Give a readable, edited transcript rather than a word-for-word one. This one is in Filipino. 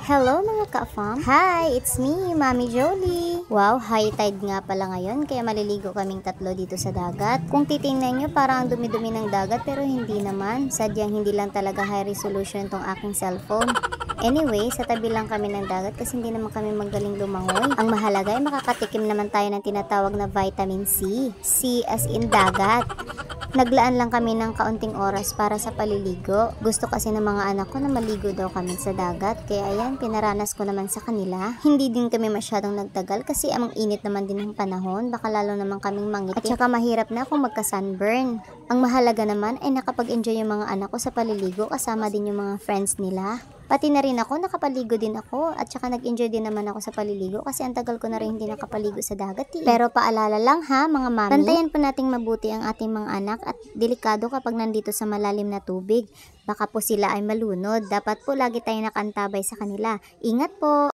Hello mga ka-fam! Hi! It's me, Mami Jolie! Wow, high tide nga pala ngayon kaya maliligo kaming tatlo dito sa dagat. Kung titingnan nyo parang ang dumi-dumi ng dagat pero hindi naman. Sadyang hindi lang talaga high resolution tong aking cellphone. Anyway, sa tabi lang kami ng dagat kasi hindi naman kami magaling lumangoy. Ang mahalaga ay makakatikim naman tayo ng tinatawag na vitamin C. C as in dagat. Naglaan lang kami ng kaunting oras para sa paliligo. Gusto kasi ng mga anak ko na maligo daw kami sa dagat. Kaya ayan, pinaranas ko naman sa kanila. Hindi din kami masyadong nagtagal kasi amang init naman din ng panahon. Baka lalo naman kaming mangiti. At saka mahirap na kung magka-sunburn. Ang mahalaga naman ay nakapag-enjoy yung mga anak ko sa paliligo kasama din yung mga friends nila. Pati na rin ako, nakapaligo din ako at saka nag-enjoy din naman ako sa paliligo kasi ang tagal ko na rin hindi nakapaligo sa dagat eh. Pero paalala lang ha mga mami, bantayan po nating mabuti ang ating mga anak at delikado kapag nandito sa malalim na tubig. Baka po sila ay malunod. Dapat po lagi tayong nakantabay sa kanila. Ingat po!